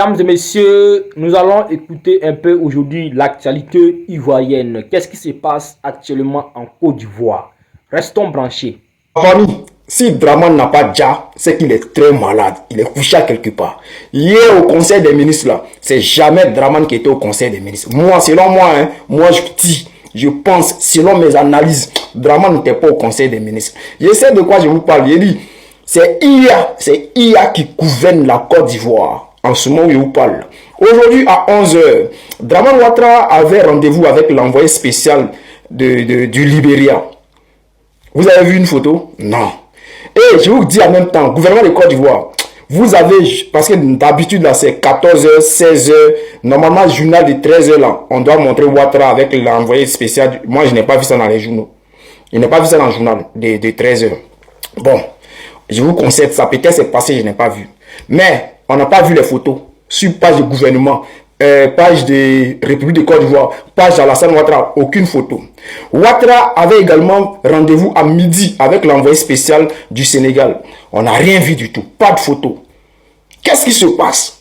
Mesdames et messieurs, nous allons écouter un peu aujourd'hui l'actualité ivoirienne. Qu'est-ce qui se passe actuellement en Côte d'Ivoire? Restons branchés. Famille, si Draman n'a pas déjà, c'est qu'il est très malade. Il est couché à quelque part. Hier au conseil des ministres, là, c'est jamais Draman qui était au conseil des ministres. Moi, selon moi, moi je dis, je pense, selon mes analyses, Draman n'était pas au conseil des ministres. Je sais de quoi je vous parle. Je dis, c'est IA qui gouverne la Côte d'Ivoire. En ce moment où je vous parle. Aujourd'hui à 11 h, Draman Ouattara avait rendez-vous avec l'envoyé spécial du Libéria. Vous avez vu une photo? Non. Et je vous dis en même temps, gouvernement de Côte d'Ivoire, vous avez, parce que d'habitude là c'est 14 h, 16 h, normalement journal de 13 h là, on doit montrer Ouattara avec l'envoyé spécial. Moi je n'ai pas vu ça dans les journaux. Je n'ai pas vu ça dans le journal de 13 h. Bon, je vous conseille ça, peut-être c'est passé, je n'ai pas vu. Mais on n'a pas vu les photos sur page de gouvernement, page de République de Côte d'Ivoire, page d'Alassane Ouattara, aucune photo. Ouattara avait également rendez-vous à midi avec l'envoyé spécial du Sénégal. On n'a rien vu du tout, pas de photo. Qu'est-ce qui se passe?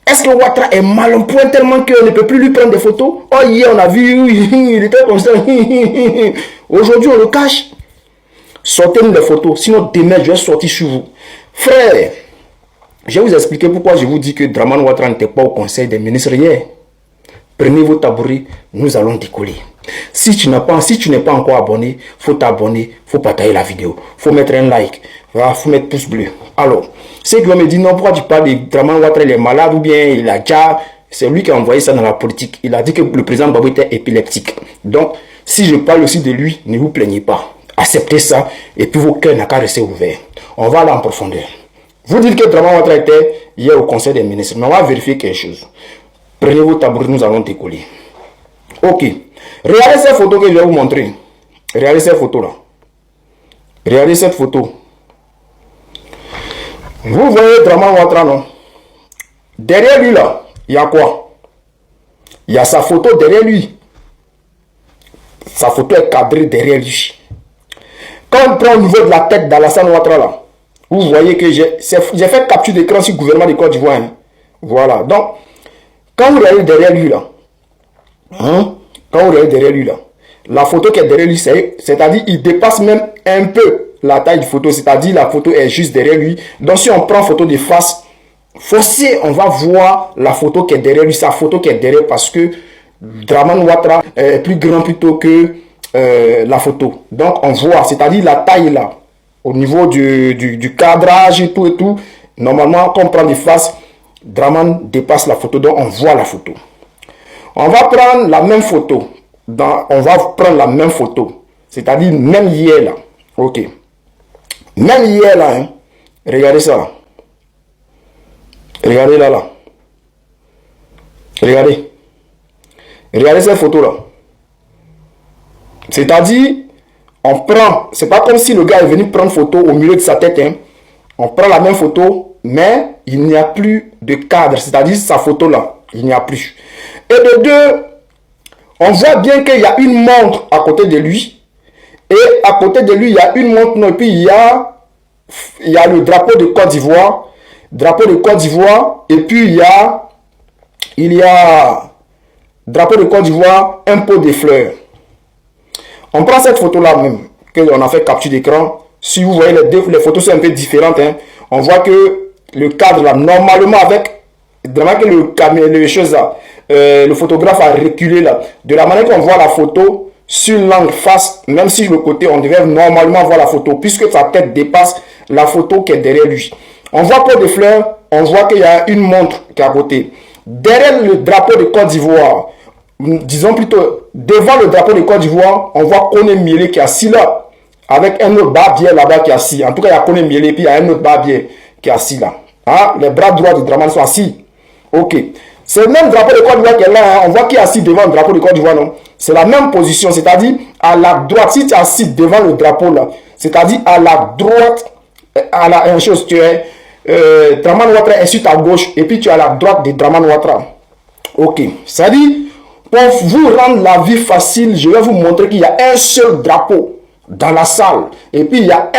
Est-ce que Ouattara est mal en point tellement qu'on ne peut plus lui prendre des photos? Oh hier on a vu, il était comme ça. Aujourd'hui on le cache. Sortez-nous des photos, sinon demain je vais sortir sur vous. Frère, je vais vous expliquer pourquoi je vous dis que Draman Ouattara n'était pas au conseil des ministres hier. Prenez vos tabourets, nous allons décoller. Si tu n'es pas encore abonné, faut t'abonner, faut partager la vidéo, faut mettre un like, faut mettre pouce bleu. Alors, ceux qui vont me dire non, pourquoi tu parles de Draman Ouattara, il est malade ou bien il a déjà, c'est lui qui a envoyé ça dans la politique. Il a dit que le président Babou était épileptique. Donc, si je parle aussi de lui, ne vous plaignez pas. Acceptez ça et puis vos cœurs n'ont qu'à rester ouverts. On va aller en profondeur. Vous dites que Draman Ouattara était hier au conseil des ministres, mais on va vérifier quelque chose. Prenez vos tabourets, nous allons décoller. Ok. Regardez cette photo que je vais vous montrer. Regardez cette photo-là. Regardez cette photo. Vous voyez Draman Ouattara, non? Derrière lui, là, il y a quoi? Il y a sa photo derrière lui. Sa photo est cadrée derrière lui. Quand on prend au niveau de la tête d'Alassane Ouattara, là, vous voyez que j'ai fait capture d'écran sur le gouvernement de Côte d'Ivoire. Voilà. Donc, quand vous regardez derrière lui là, la photo qui est derrière lui, c'est-à-dire il dépasse même un peu la taille de photo, c'est-à-dire la photo est juste derrière lui. Donc, si on prend photo de face, forcé, on va voir la photo qui est derrière lui, sa photo qui est derrière parce que Draman Ouattara est plus grand plutôt que la photo. Donc, on voit, c'est-à-dire la taille là. Au niveau du cadrage et tout, normalement, quand on prend des faces, Draman dépasse la photo, donc on voit la photo. On va prendre la même photo. C'est-à-dire même hier là. Ok. Même hier là, hein. Regardez ça. Regardez là. Regardez. Regardez cette photo là. C'est-à-dire, on prend, c'est pas comme si le gars est venu prendre photo au milieu de sa tête. Hein. On prend la même photo, mais il n'y a plus de cadre. C'est-à-dire sa photo là, il n'y a plus. Et de deux, on voit bien qu'il y a une montre à côté de lui. Et à côté de lui, il y a une montre. Et puis il y a le drapeau de Côte d'Ivoire. Drapeau de Côte d'Ivoire. Et puis il y a drapeau de Côte d'Ivoire, un pot de fleurs. On prend cette photo-là même, qu'on a fait capture d'écran. Si vous voyez, les photos sont un peu différentes. Hein. On voit que le cadre là, normalement avec, vraiment que le photographe a reculé là. De la manière qu'on voit la photo, sur l'angle face, même si le côté, on devait normalement voir la photo, puisque sa tête dépasse la photo qui est derrière lui. On voit pas de fleurs, on voit qu'il y a une montre qui est à côté. Derrière le drapeau de Côte d'Ivoire, disons plutôt, devant le drapeau de Côte d'Ivoire, on voit Koné Miélé qui est assis là, avec un autre barbier là-bas qui est assis. En tout cas, il y a Koné Miélé, puis il y a un autre barbier qui est assis là. Hein? Les bras droits de Draman sont assis. Ok. C'est le même drapeau de Côte d'Ivoire qui est là. Hein? On voit qui est assis devant le drapeau de Côte d'Ivoire, non? C'est la même position, c'est-à-dire à la droite. Si tu es assis devant le drapeau là, c'est-à-dire à la droite, une chose, tu es Draman Ouattara est sur ta gauche, et puis tu es à la droite de Draman Ouattara. Ok. C'est-à-dire, pour vous rendre la vie facile, je vais vous montrer qu'il y a un seul drapeau dans la salle. Et puis, il y a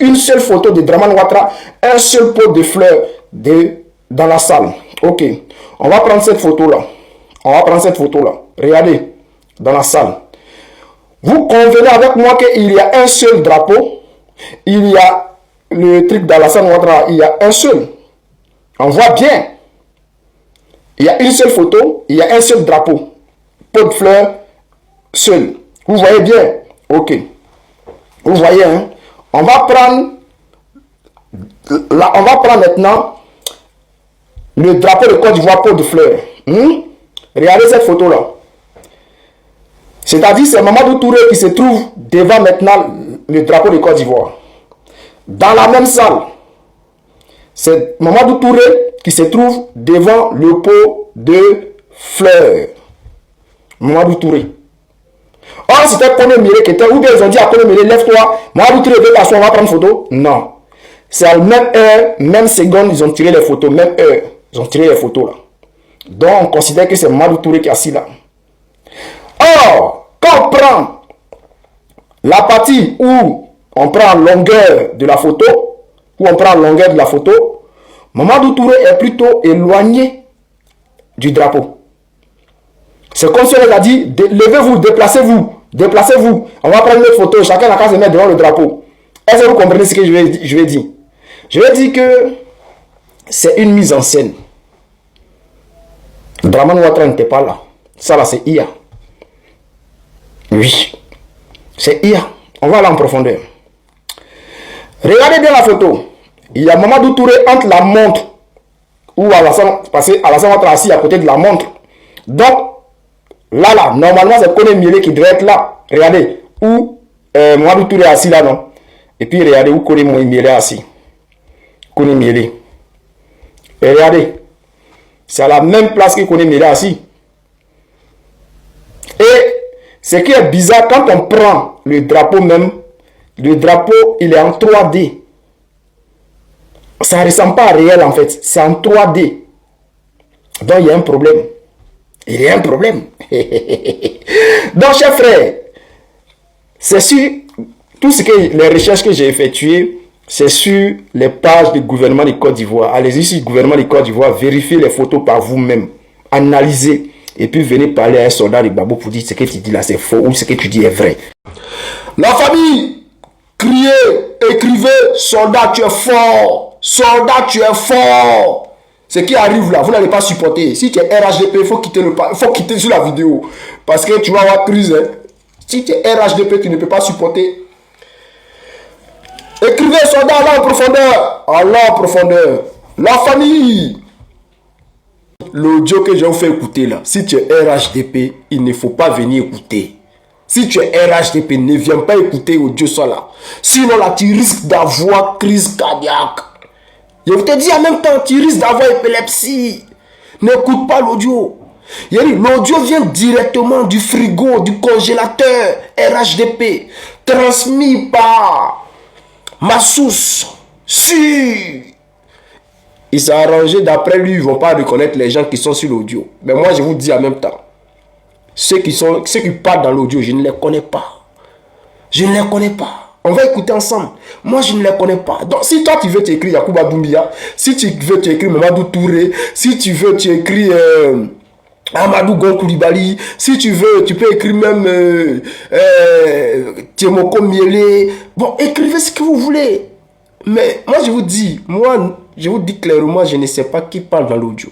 une seule photo de Draman Ouattara, un seul pot de fleurs dans la salle. Ok. On va prendre cette photo-là. On va prendre cette photo-là. Regardez, dans la salle. Vous convenez avec moi qu'il y a un seul drapeau. Il y a le truc dans la salle Ouattara. Il y a un seul. On voit bien. Il y a une seule photo. Il y a un seul drapeau. Pot de fleurs, seul. Vous voyez bien? Ok. Vous voyez, hein? On va prendre maintenant le drapeau de Côte d'Ivoire, pot de fleurs. Regardez cette photo-là. C'est-à-dire, c'est Mamadou Touré qui se trouve devant maintenant le drapeau de Côte d'Ivoire. Dans la même salle, c'est Mamadou Touré qui se trouve devant le pot de fleurs. Mamadou Touré. Or, c'était Kone Mire qui était, ou bien ils ont dit à Kone Mire, lève-toi, Mamadou Touré veut t'asseoir, on va prendre photo. Non. C'est à la même heure, même seconde, ils ont tiré les photos, même heure, ils ont tiré les photos là. Donc, on considère que c'est Mamadou Touré qui est assis là. Or, quand on prend la partie où on prend longueur de la photo, Mamadou Touré est plutôt éloigné du drapeau. C'est comme si on a dit, levez-vous, déplacez-vous. On va prendre notre photo, chacun n'a qu'à se mettre devant le drapeau. Est-ce que vous comprenez ce que je vais dire? Je vais dire que c'est une mise en scène. Draman Ouattara n'était pas là. Ça là, c'est IA. Oui. C'est IA. On va aller en profondeur. Regardez bien la photo. Il y a Mamadou Touré entre la montre où Alassane Ouattara assis à côté de la montre. Donc, là, normalement, c'est Kone Mire qui devrait être là. Regardez, où Mamadou Touré est assis là, non? Et puis, regardez où Kone Mire est assis. Kone Mire. Et regardez, c'est à la même place que Kone Mire est assis. Et ce qui est bizarre, quand on prend le drapeau même, le drapeau, il est en 3D. Ça ne ressemble pas à réel en fait. C'est en 3D. Donc, il y a un problème. Il y a un problème. Donc, chers frères, c'est sur tout ce que les recherches que j'ai effectuées, c'est sur les pages du gouvernement de Côte d'Ivoire. Allez-y sur le gouvernement de Côte d'Ivoire, vérifiez les photos par vous-même, analysez, et puis venez parler à un soldat de Gbagbo pour dire ce que tu dis là c'est faux ou ce que tu dis est vrai. La famille, criez, écrivez, soldat tu es fort, soldat tu es fort. Ce qui arrive là, vous n'allez pas supporter. Si tu es RHDP, il faut quitter sur la vidéo. Parce que tu vas avoir crise. Hein. Si tu es RHDP, tu ne peux pas supporter. Écrivez, soldat, Allah en profondeur. Allah en profondeur. La famille. L'audio que je vous fais écouter là, si tu es RHDP, il ne faut pas venir écouter. Si tu es RHDP, ne viens pas écouter l'audio ça là. Sinon là, tu risques d'avoir crise cardiaque. Je vous te dis en même temps, tu risques d'avoir épilepsie. N'écoute pas l'audio. L'audio vient directement du frigo, du congélateur RHDP, transmis par ma source. Si il s'est arrangé d'après lui, ils ne vont pas reconnaître les gens qui sont sur l'audio. Mais moi, je vous dis en même temps, ceux qui parlent dans l'audio, je ne les connais pas. Je ne les connais pas. On va écouter ensemble. Moi, je ne les connais pas. Donc, si toi, tu veux t'écrire Yacouba Doumbia, si tu veux t'écrire Mamadou Touré, si tu veux t'écrire Amadou Gon Koulibaly, si tu veux, tu peux écrire même Tiemoko Miele. Bon, écrivez ce que vous voulez. Mais moi, je vous dis clairement, je ne sais pas qui parle dans l'audio.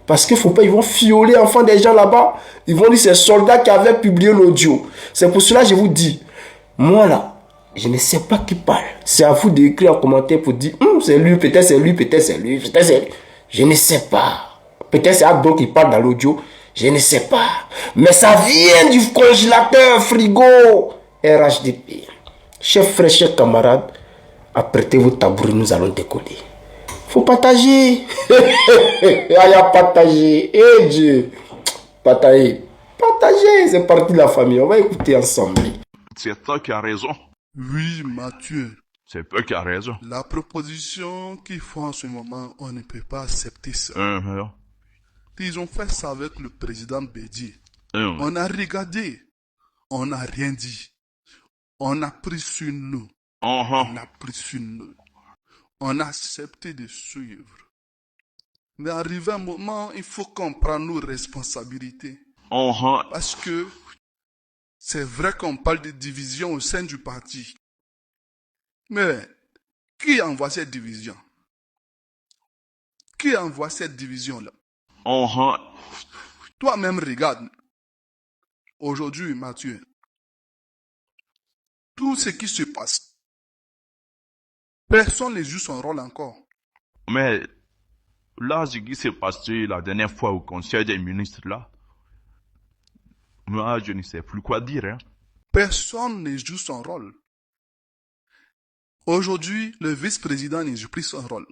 Parce qu'il ne faut pas, ils vont fioler enfin des gens là-bas. Ils vont dire c'est soldats qui avaient publié l'audio. C'est pour cela que je vous dis, moi là, je ne sais pas qui parle. C'est à vous d'écrire en commentaire pour dire c'est lui, peut-être c'est lui, peut-être c'est lui, peut-être c'est lui. Je ne sais pas. Peut-être c'est Abdo qui parle dans l'audio. Je ne sais pas. Mais ça vient du congélateur, frigo, RHDP. Chers frères, chers camarades, apprêtez vos tabourets, nous allons décoller. Faut partager. Aïe, partager. Eh Dieu. Partager. Partager, c'est parti de la famille. On va écouter ensemble. C'est toi qui as raison. Oui, Mathieu. C'est toi qui as raison. La proposition qu'ils font en ce moment, on ne peut pas accepter ça. Ils ont fait ça avec le président Bédié. On a regardé. On n'a rien dit. On a pris sur nous. On a pris sur nous. On a accepté de suivre. Mais arrivé un moment, il faut qu'on prenne nos responsabilités. Parce que c'est vrai qu'on parle de division au sein du parti. Mais qui envoie cette division? Qui envoie cette division-là? Toi-même, regarde. Aujourd'hui, Mathieu, tout ce qui se passe, personne ne joue son rôle encore. Mais là, ce qui s'est passé la dernière fois au Conseil des ministres, là, moi, je ne sais plus quoi dire. Hein. Personne ne joue son rôle. Aujourd'hui, le vice-président ne joue plus son rôle.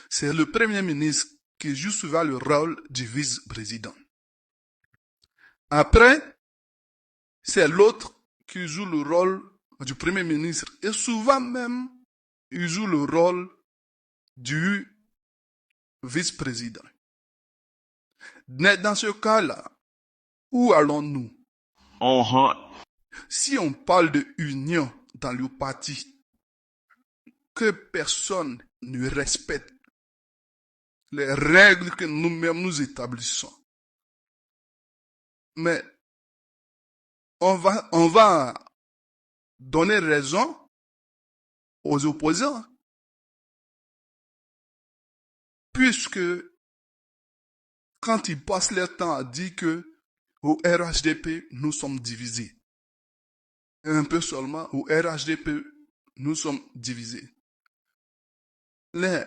C'est le premier ministre qui joue souvent le rôle du vice-président. Après, c'est l'autre qui joue le rôle du premier ministre. Et souvent même, il joue le rôle du vice-président. Mais dans ce cas-là, où allons-nous? Si on parle de union dans le parti, que personne ne respecte les règles que nous-mêmes nous établissons, mais on va donner raison aux opposants, puisque quand ils passent leur temps à dire que au RHDP, nous sommes divisés. Un peu seulement, au RHDP, nous sommes divisés. Les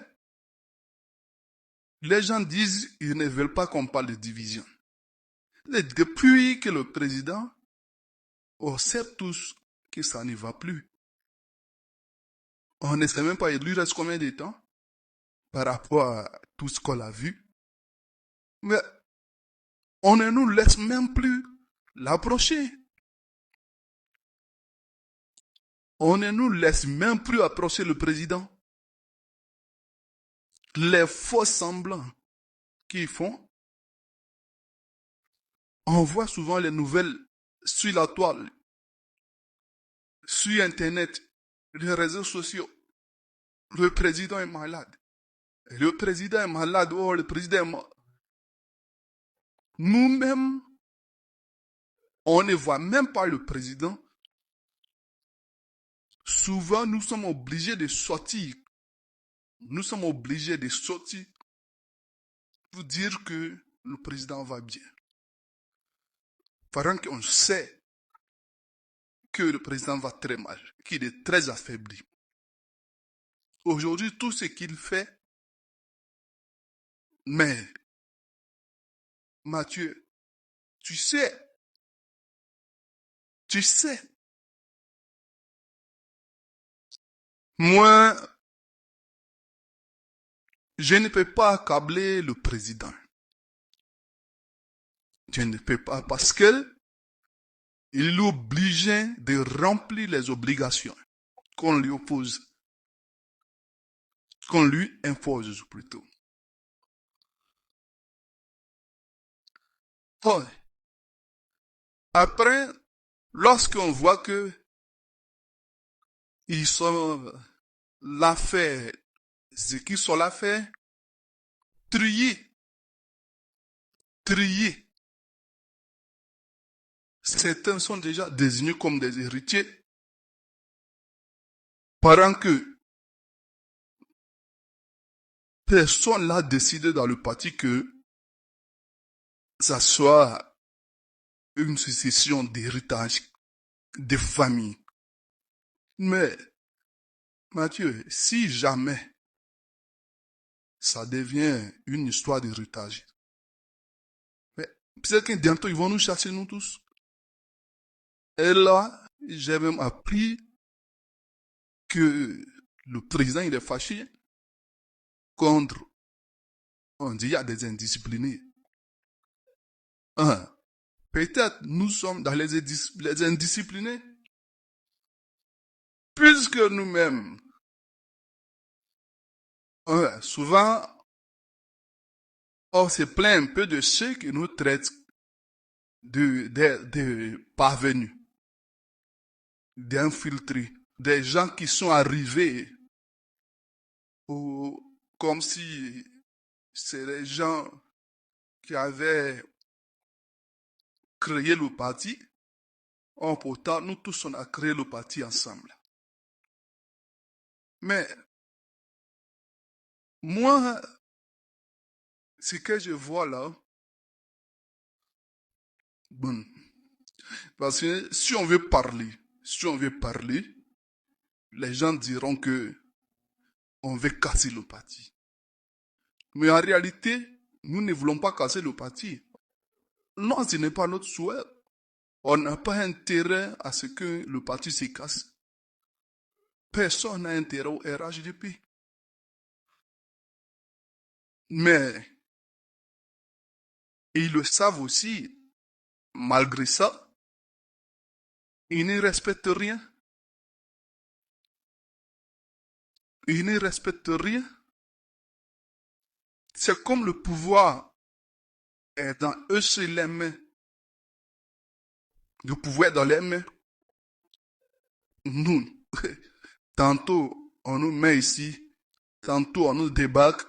gens disent qu'ils ne veulent pas qu'on parle de division. Depuis que le président, on sait tous que ça n'y va plus. On ne sait même pas, il lui reste combien de temps par rapport à tout ce qu'on a vu. Mais on ne nous laisse même plus l'approcher. On ne nous laisse même plus approcher le président. Les faux semblants qu'ils font, on voit souvent les nouvelles sur la toile, sur Internet, les réseaux sociaux. Le président est malade. Le président est malade. Oh, le président est mort. Nous-mêmes, on ne voit même pas le président. Souvent, nous sommes obligés de sortir. Nous sommes obligés de sortir pour dire que le président va bien. Pendant qu'on sait que le président va très mal, qu'il est très affaibli. Aujourd'hui, tout ce qu'il fait, mais Mathieu, tu sais, moi, je ne peux pas accabler le président. Je ne peux pas parce que il est obligé de remplir les obligations qu'on lui oppose, qu'on lui impose plutôt. Oh. Après, lorsqu'on voit que ils sont là faire ce qu'ils sont là faire, trier. Certains sont déjà désignés comme des héritiers, pendant que personne n'a décidé dans le parti que ça soit une succession d'héritage, de famille. Mais, Mathieu, si jamais ça devient une histoire d'héritage, peut-être que bientôt ils vont nous chasser nous tous. Et là, j'ai même appris que le président il est fâché contre, on dit, il y a des indisciplinés. Peut-être nous sommes dans les indisciplinés, puisque nous-mêmes, souvent, on se plaint un peu de ceux qui nous traitent de parvenus, d'infiltrés, des gens qui sont arrivés comme si c'est les gens qui avaient créé le parti. Pourtant, nous tous, on a créé le parti ensemble. Mais moi, ce que je vois là, bon, parce que si on veut parler, les gens diront que on veut casser le parti. Mais en réalité, nous ne voulons pas casser le parti. Non, ce n'est pas notre souhait. On n'a pas intérêt à ce que le parti se casse. Personne n'a intérêt au RHDP. Mais ils le savent aussi. Malgré ça, ils ne respectent rien. Ils ne respectent rien. C'est comme le pouvoir est dans eux sur les mains. Le pouvoir est dans les mains. Nous, tantôt on nous met ici, tantôt on nous débarque,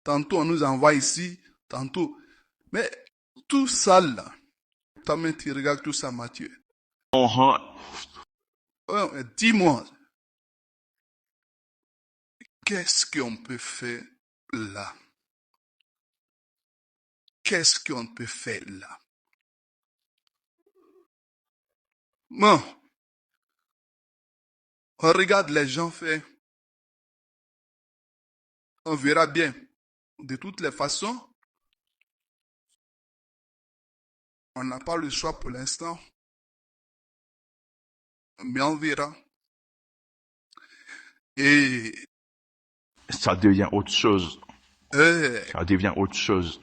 tantôt on nous envoie ici, tantôt. Mais tout ça là, toi-même tu regardes tout ça, Mathieu. Dis-moi, qu'est-ce qu'on peut faire là? Qu'est-ce qu'on peut faire là? Bon, on regarde les gens faire. On verra bien. De toutes les façons, on n'a pas le choix pour l'instant. Mais on verra. Et ça devient autre chose. Ça devient autre chose.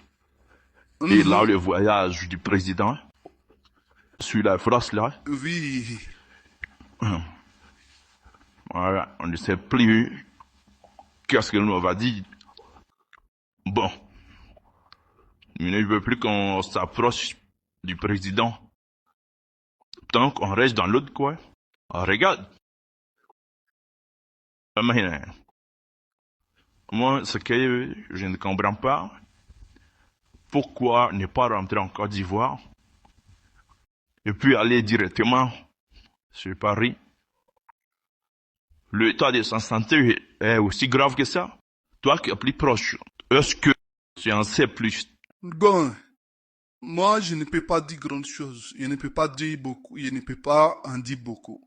Et là, le voyage du président sur la France, là. Oui. Voilà, on ne sait plus qu'est-ce que nous va dire. Bon, il ne veut plus qu'on s'approche du président. Tant qu'on reste dans l'autre coin, on regarde. Moi, ce que je ne comprends pas, pourquoi ne pas rentrer en Côte d'Ivoire et puis aller directement sur Paris? L'état de sa santé est aussi grave que ça. Toi qui es plus proche, est-ce que tu en sais plus? Bon, moi je ne peux pas dire grand chose. Je ne peux pas dire beaucoup. Je ne peux pas en dire beaucoup.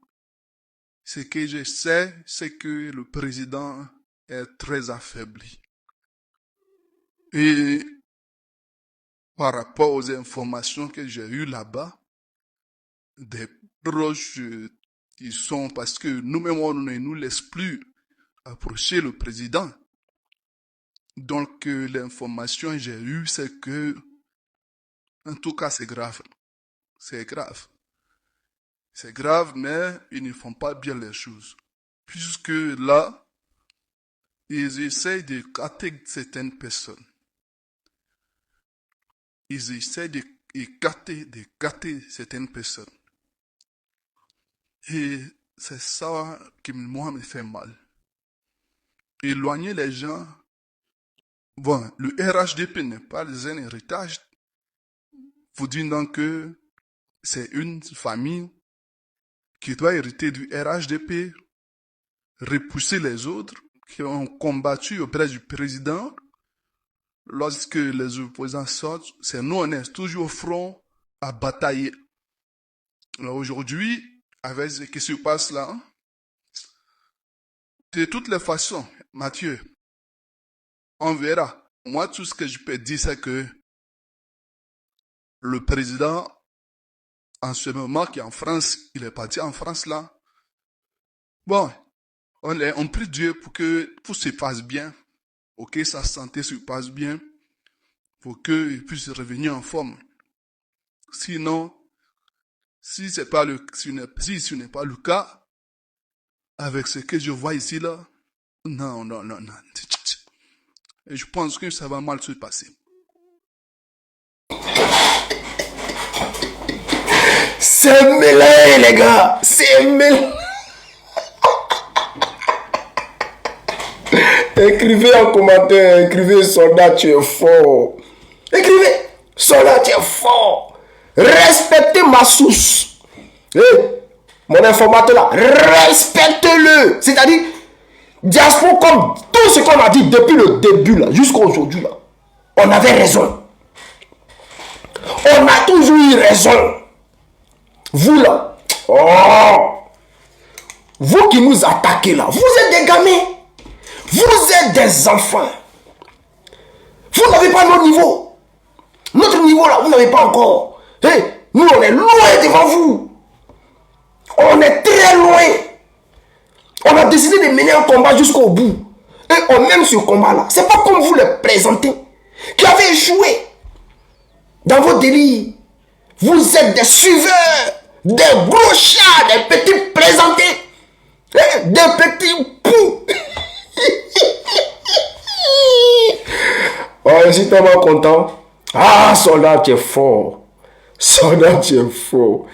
Ce que je sais, c'est que le président est très affaibli. Et par rapport aux informations que j'ai eues là-bas, des proches qui sont, parce que nous-mêmes, on ne nous laisse plus approcher le président. Donc, l'information que j'ai eue, c'est que, en tout cas, c'est grave. C'est grave. C'est grave, mais ils ne font pas bien les choses. Puisque là, ils essayent de gâter certaines personnes. Ils essayent de gâter certaines personnes. Et c'est ça qui, moi, me fait mal. Éloigner les gens. Bon, le RHDP n'est pas un héritage. Faut dire donc que c'est une famille qui doit hériter du RHDP, repousser les autres qui ont combattu auprès du président. Lorsque les opposants sortent, c'est nous, on est toujours au front à batailler. Alors aujourd'hui, avec ce qui se passe là, de toutes les façons, Mathieu, on verra. Moi, tout ce que je peux dire, c'est que le président, en ce moment, qui est en France, il est parti en France là. Bon, on prie Dieu pour que tout se passe bien, pour que sa santé se passe bien, pour qu'il puisse revenir en forme. Sinon, si ce n'est pas le cas, avec ce que je vois ici là, non. Et je pense que ça va mal se passer. C'est mêlé, les gars. C'est mêlé. Écrivez en commentaire, écrivez soldat, tu es fort. Écrivez soldat, tu es fort. Respectez ma source. Mon informateur là, respectez-le. C'est-à-dire, diaspora, comme tout ce qu'on a dit depuis le début là, jusqu'à aujourd'hui là, on avait raison. On a toujours eu raison. Vous là, vous qui nous attaquez là, vous êtes des gamins. Vous êtes des enfants. Vous n'avez pas notre niveau. Notre niveau là, vous n'avez pas encore. Nous, on est loin devant vous. On est très loin. On a décidé de mener un combat jusqu'au bout. Et on aime ce combat-là. C'est pas comme vous le présentez, qui avez échoué dans vos délires. Vous êtes des suiveurs, des gros chats, des petits présentés, des petits poux. Oh, je suis tellement content. Ah, soldat, tu es fort. Soldat, tu es fort.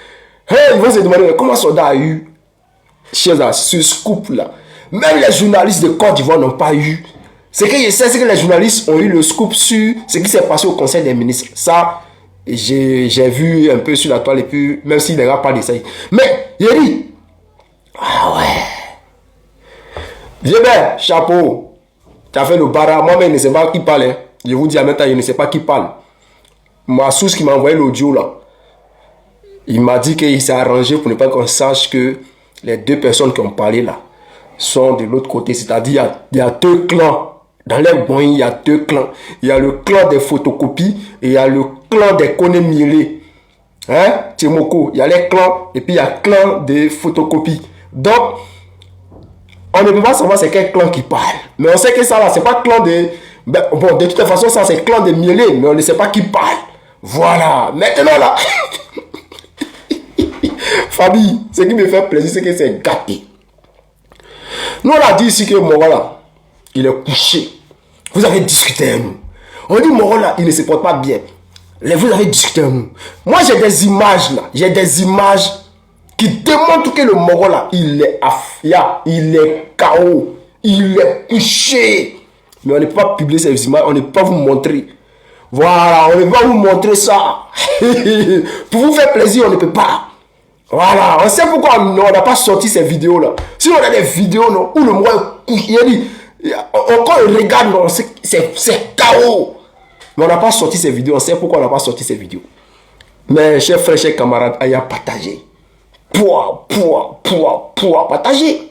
Hey, ils vont se demander comment soldat a eu ce scoop là. Même les journalistes de Côte d'Ivoire n'ont pas eu. Ce que je sais, c'est que les journalistes ont eu le scoop sur ce qui s'est passé au Conseil des ministres. Ça, j'ai vu un peu sur la toile et puis, même s'il n'y aura pas d'essai. Mais, Yeri, ah ouais. Viens bien, chapeau. Tu as fait le bara. Moi-même, je ne sais pas qui parle. Hein. Je vous dis en même temps, je ne sais pas qui parle. Ma source qui m'a envoyé l'audio là, il m'a dit qu'il s'est arrangé pour ne pas qu'on sache que les deux personnes qui ont parlé là sont de l'autre côté. C'est-à-dire, il y a deux clans. Dans les bons, il y a deux clans. Il y a le clan des photocopies et il y a le clan des Koné-Mielé. Hein, Tchemoko. Il y a les clans et puis il y a le clan des photocopies. Donc, on ne peut pas savoir c'est quel clan qui parle. Mais on sait que ça là, c'est pas clan de... Ben, bon, de toute façon, ça c'est clan des Mielé, mais on ne sait pas qui parle. Voilà. Maintenant là... Fabi, ce qui me fait plaisir, c'est que c'est gâté. Nous, on a dit ici que Moro là, il est couché. Vous avez discuté avec nous. On dit Moro là, il ne se porte pas bien. Vous avez discuté avec nous. Moi, j'ai des images là. J'ai des images qui démontrent que le Moro là, il est affia, il est KO, il est couché. Mais on ne peut pas publier ces images, on ne peut pas vous montrer. Voilà, on ne peut pas vous montrer ça. Pour vous faire plaisir, on ne peut pas. Voilà, on sait pourquoi on n'a pas sorti ces vidéos-là. Si on a des vidéos non, où le Moro est couché, quand on regarde, c'est KO. Mais on n'a pas sorti ces vidéos, on sait pourquoi on n'a pas sorti ces vidéos. Mais chers frères, chers camarades, ayez partagé. Partagez.